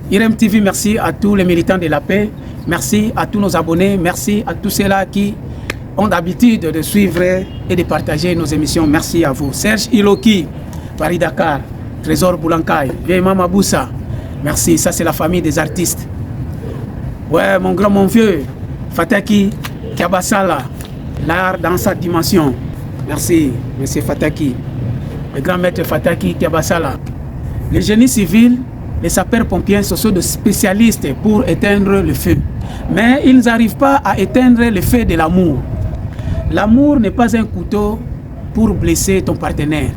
IREM TV, merci à tous les militants de la paix, merci à tous nos abonnés, merci à tous ceux-là qui ont l'habitude de suivre et de partager nos émissions. Merci à vous. Serge Iloki, Paris Dakar, Trésor Boulankay, Vieille Mama Boussa, merci, ça c'est la famille des artistes. Ouais, mon grand, mon vieux, Fataki Kiabasala, l'art dans sa dimension. Merci, monsieur Fataki. Le grand maître Fataki Kiabasala. Les génies civils, les sapeurs-pompiers, ce sont des spécialistes pour éteindre le feu. Mais ils n'arrivent pas à éteindre le feu de l'amour. L'amour n'est pas un couteau pour blesser ton partenaire.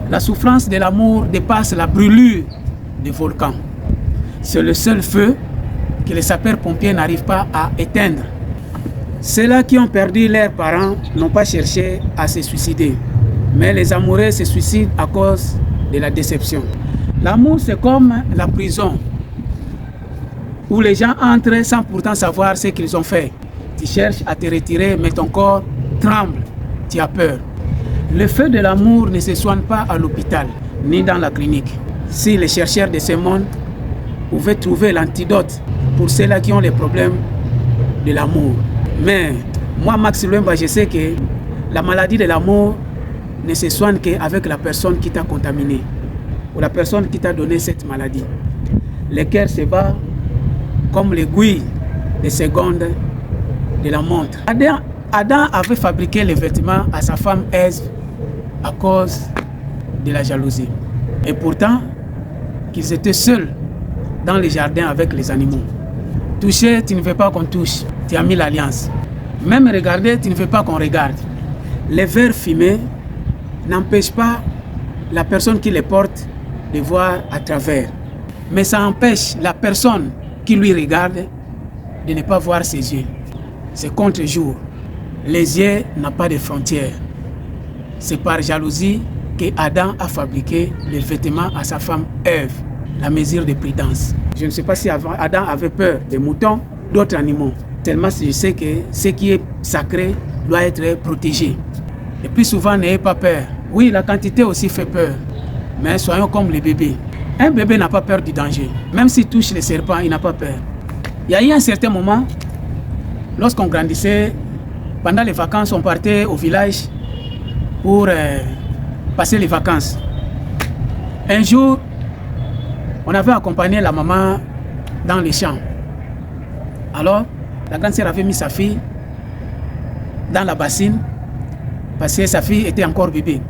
La souffrance de l'amour dépasse la brûlure des volcans. C'est le seul feu que les sapeurs-pompiers n'arrivent pas à éteindre. Ceux-là qui ont perdu leurs parents n'ont pas cherché à se suicider. Mais les amoureux se suicident à cause de la déception. L'amour, c'est comme la prison, où les gens entrent sans pourtant savoir ce qu'ils ont fait. Tu cherches à te retirer, mais ton corps tremble, tu as peur. Le feu de l'amour ne se soigne pas à l'hôpital, ni dans la clinique. Si les chercheurs de ce monde pouvaient trouver l'antidote pour ceux-là qui ont les problèmes de l'amour. Mais moi, Max Luemba, je sais que la maladie de l'amour ne se soigne qu'avec la personne qui t'a contaminé, ou la personne qui t'a donné cette maladie. Le cœur se bat comme l'aiguille des secondes de la montre. Adam avait fabriqué les vêtements à sa femme Ève à cause de la jalousie. Et pourtant, qu'ils étaient seuls dans les jardins avec les animaux. Toucher, tu ne veux pas qu'on touche. Tu as mis l'alliance. Même regarder, tu ne veux pas qu'on regarde. Les verres fumés n'empêchent pas la personne qui les porte de voir à travers. Mais ça empêche la personne qui lui regarde de ne pas voir ses yeux. C'est contre-jour. Les yeux n'ont pas de frontières. C'est par jalousie que Adam a fabriqué les vêtements à sa femme Ève, la mesure de prudence. Je ne sais pas si Adam avait peur des moutons, d'autres animaux. Tellement je sais que ce qui est sacré doit être protégé. Et plus souvent, n'ayez pas peur. Oui, la quantité aussi fait peur. Mais soyons comme les bébés. Un bébé n'a pas peur du danger. Même s'il touche les serpents, il n'a pas peur. Il y a eu un certain moment, lorsqu'on grandissait, pendant les vacances, on partait au village pour passer les vacances. Un jour, on avait accompagné la maman dans les champs. Alors, la grande sœur avait mis sa fille dans la bassine parce que sa fille était encore bébé.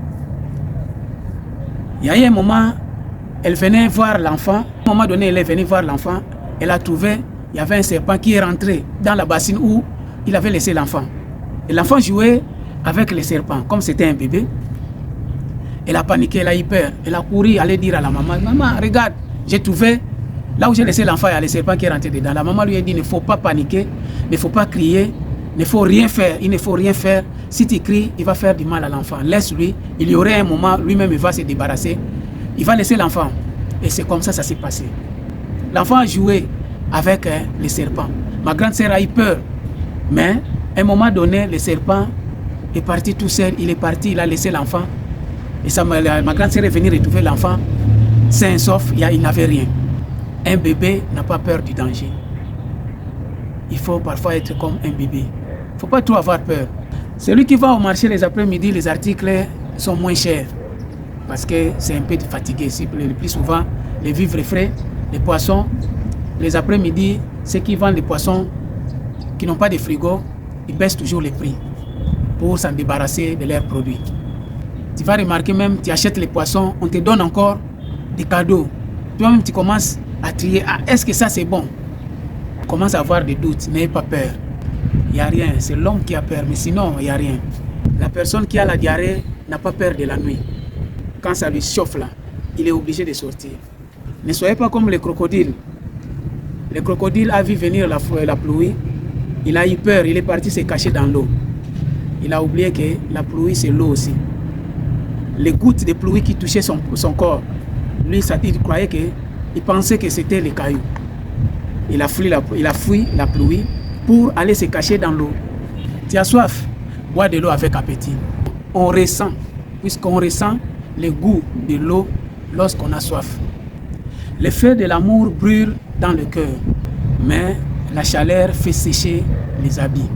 Il y a eu un moment, elle venait voir l'enfant. À un moment donné, elle est venue voir l'enfant. Elle a trouvé, il y avait un serpent qui est rentré dans la bassine où il avait laissé l'enfant. Et l'enfant jouait avec les serpents, comme c'était un bébé. Elle a paniqué, elle a eu peur. Elle a couru, aller dire à la maman, maman, regarde, j'ai trouvé, là où j'ai laissé l'enfant, il y a le serpent qui est rentré dedans. La maman lui a dit, il ne faut pas paniquer, il ne faut pas crier, il ne faut rien faire, il ne faut rien faire. Si tu cries, il va faire du mal à l'enfant. Laisse-lui, il y aurait un moment, lui-même, il va se débarrasser. Il va laisser l'enfant. Et c'est comme ça s'est passé. L'enfant a joué avec les serpents. Ma grande sœur a eu peur. Mais, à un moment donné, le serpent est parti tout seul. Il est parti, il a laissé l'enfant. Et ça, ma grande sœur est venue retrouver l'enfant sain et sauf, il n'avait rien. Un bébé n'a pas peur du danger. Il faut parfois être comme un bébé. Il ne faut pas trop avoir peur. Celui qui va au marché les après-midi, les articles sont moins chers. Parce que c'est un peu fatigué. Le plus souvent, les vivres frais, les poissons, les après-midi, ceux qui vendent les poissons qui n'ont pas de frigo, ils baissent toujours les prix pour s'en débarrasser de leurs produits. Tu vas remarquer même, tu achètes les poissons, on te donne encore des cadeaux. Toi-même, tu commences à trier. Ah, est-ce que ça c'est bon? Tu commences à avoir des doutes, n'ayez pas peur. Il n'y a rien, c'est l'homme qui a peur, mais sinon, il n'y a rien. La personne qui a la diarrhée n'a pas peur de la nuit. Quand ça lui chauffe là, il est obligé de sortir. Ne soyez pas comme les crocodiles. Le crocodile a vu venir la pluie, il a eu peur, il est parti se cacher dans l'eau. Il a oublié que la pluie c'est l'eau aussi. Les gouttes de pluie qui touchaient son corps, lui il croyait il pensait que c'était les cailloux. Il a fui la pluie pour aller se cacher dans l'eau. Tu as soif, bois de l'eau avec appétit. On ressent, puisqu'on ressent le goût de l'eau lorsqu'on a soif. Le feu de l'amour brûle dans le cœur, mais la chaleur fait sécher les habits.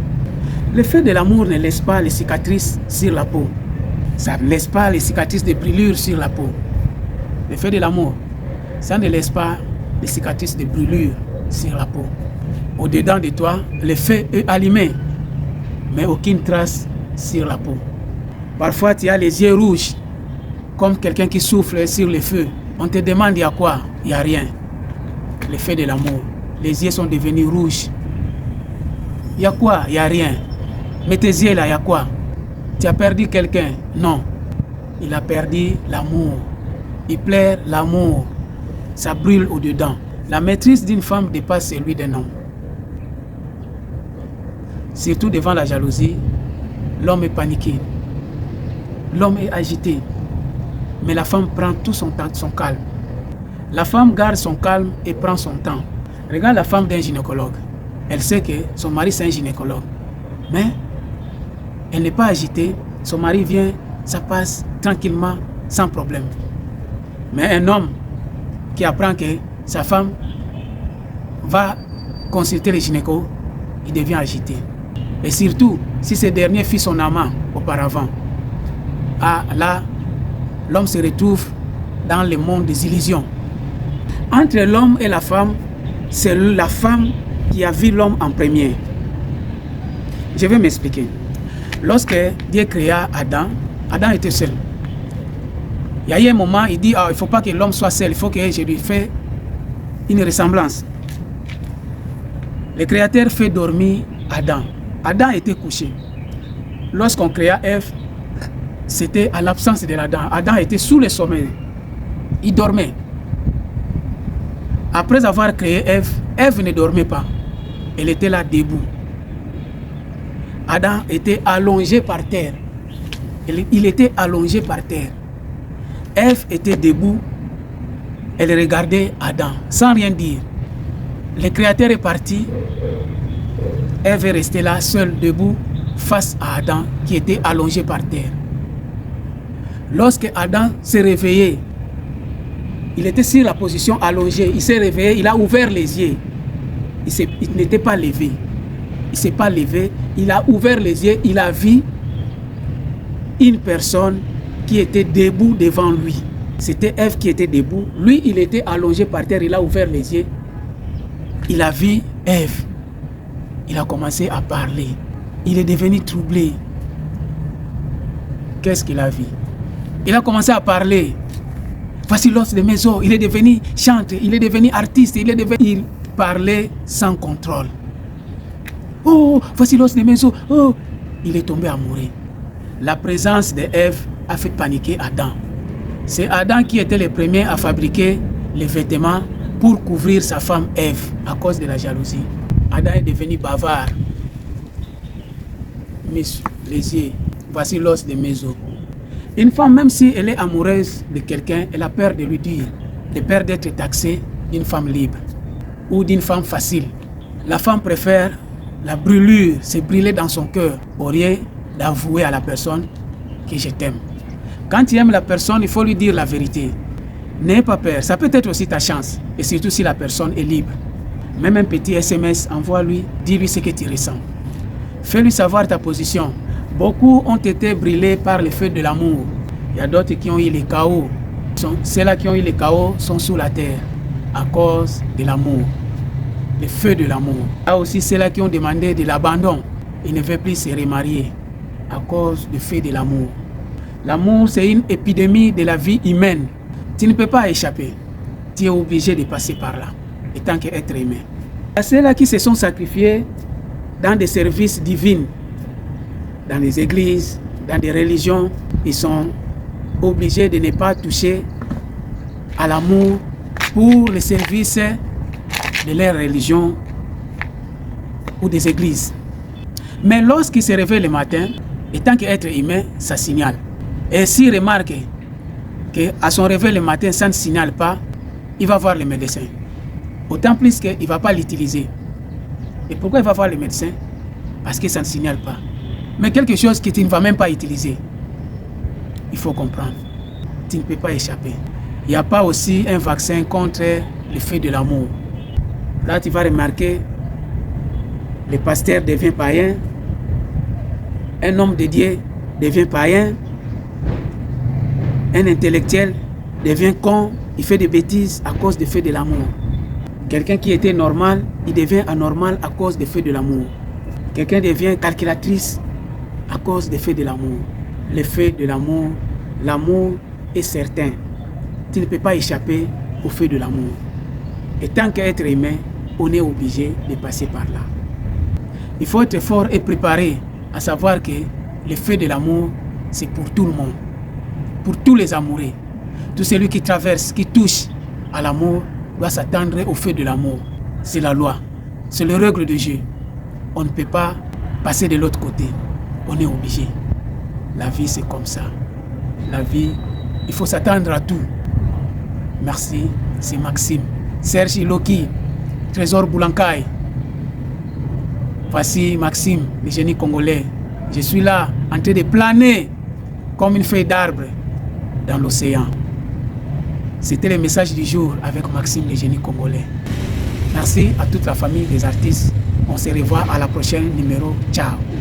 Le feu de l'amour ne laisse pas les cicatrices sur la peau. Ça ne laisse pas les cicatrices de brûlure sur la peau. Le feu de l'amour, ça ne laisse pas les cicatrices de brûlure sur la peau. Au-dedans de toi, le feu est allumé, mais aucune trace sur la peau. Parfois, tu as les yeux rouges, comme quelqu'un qui souffle sur le feu. On te demande il y a quoi? Il n'y a rien. Le feu de l'amour. Les yeux sont devenus rouges. Il y a quoi? Il n'y a rien. Mais tes yeux là, il y a quoi? Tu as perdu quelqu'un? Non. Il a perdu l'amour. Il pleure l'amour. Ça brûle au-dedans. La maîtrise d'une femme dépasse celui d'un homme. Surtout devant la jalousie, l'homme est paniqué. L'homme est agité. Mais la femme prend tout son temps, son calme. La femme garde son calme et prend son temps. Regarde la femme d'un gynécologue. Elle sait que son mari c'est un gynécologue. Mais elle n'est pas agitée. Son mari vient, ça passe tranquillement, sans problème. Mais un homme qui apprend que sa femme va consulter les gynécos, il devient agité. Et surtout, si ce dernier fit son amant auparavant, là, l'homme se retrouve dans le monde des illusions. Entre l'homme et la femme, c'est la femme qui a vu l'homme en premier. Je vais m'expliquer. Lorsque Dieu créa Adam, Adam était seul. Il y a eu un moment, il dit, il ne faut pas que l'homme soit seul, il faut que je lui fasse une ressemblance. Le Créateur fait dormir Adam. Adam était couché. Lorsqu'on créa Ève, c'était à l'absence de l'Adam. Adam était sous le sommeil. Il dormait. Après avoir créé Ève, Ève ne dormait pas. Elle était là debout. Adam était allongé par terre. Il était allongé par terre. Ève était debout. Elle regardait Adam sans rien dire. Le Créateur est parti. Ève est restée là, seule, debout, face à Adam qui était allongé par terre. Lorsque Adam s'est réveillé, il était sur la position allongée. Il s'est réveillé, il a ouvert les yeux. Il n'était pas levé. Il ne s'est pas levé. Il a ouvert les yeux. Il a vu une personne qui était debout devant lui. C'était Ève qui était debout. Lui, il était allongé par terre. Il a ouvert les yeux. Il a vu Ève. Il a commencé à parler. Il est devenu troublé. Qu'est-ce qu'il a vu? Il a commencé à parler. Voici l'os de mes os. Il est devenu chanteur. Il est devenu artiste. Il parlait sans contrôle. Oh, voici l'os de mes os. Oh, il est tombé amoureux. La présence de Ève a fait paniquer Adam. C'est Adam qui était le premier à fabriquer les vêtements pour couvrir sa femme Ève à cause de la jalousie. Adam est devenu bavard. Mes les yeux. Voici l'os de mes os. Une femme, même si elle est amoureuse de quelqu'un, elle a peur de lui dire, de peur d'être taxée d'une femme libre ou d'une femme facile. La femme préfère la brûlure, se brûler dans son cœur, au lieu d'avouer à la personne que je t'aime. Quand tu aimes la personne, il faut lui dire la vérité. N'aie pas peur, ça peut être aussi ta chance, et surtout si la personne est libre. Même un petit SMS, envoie-lui, dis-lui ce que tu ressens. Fais-lui savoir ta position. Beaucoup ont été brûlés par le feu de l'amour. Il y a d'autres qui ont eu les chaos. Ceux-là qui ont eu les chaos sont sous la terre à cause de l'amour. Le feu de l'amour. Il y a aussi ceux-là qui ont demandé de l'abandon. Ils ne veulent plus se remarier à cause du feu de l'amour. L'amour, c'est une épidémie de la vie humaine. Tu ne peux pas échapper. Tu es obligé de passer par là, en tant qu'être humain. Il y a ceux-là qui se sont sacrifiés dans des services divins, dans les églises, dans des religions. Ils sont obligés de ne pas toucher à l'amour pour le service de leur religion ou des églises. Mais lorsqu'ils se réveillent le matin, en tant qu'être humain, ça signale. Et s'il remarque qu'à son réveil le matin, ça ne signale pas, il va voir le médecin. Autant plus qu'il ne va pas l'utiliser. Et pourquoi il va voir le médecin? Parce que ça ne signale pas. Mais quelque chose que tu ne vas même pas utiliser. Il faut comprendre. Tu ne peux pas échapper. Il n'y a pas aussi un vaccin contre le feu de l'amour. Là, tu vas remarquer, le pasteur devient païen, un homme dédié devient païen, un intellectuel devient con, il fait des bêtises à cause des faits de l'amour. Quelqu'un qui était normal, il devient anormal à cause des faits de l'amour. Quelqu'un devient calculatrice à cause des faits de l'amour. Les faits de l'amour, l'amour est certain. Tu ne peux pas échapper aux faits de l'amour. Et tant qu'être humain, on est obligé de passer par là. Il faut être fort et préparé à savoir que les faits de l'amour, c'est pour tout le monde. Pour tous les amoureux. Tout celui qui traverse, qui touche à l'amour, doit s'attendre aux faits de l'amour. C'est la loi. C'est le règle de Dieu. On ne peut pas passer de l'autre côté. On est obligé. La vie, c'est comme ça. La vie, il faut s'attendre à tout. Merci, c'est Maxime. Serge Iloki, Trésor Boulankay. Voici Maxime, le génie congolais. Je suis là, en train de planer comme une feuille d'arbre dans l'océan. C'était le message du jour avec Maxime, le génie congolais. Merci à toute la famille des artistes. On se revoit à la prochaine numéro. Ciao.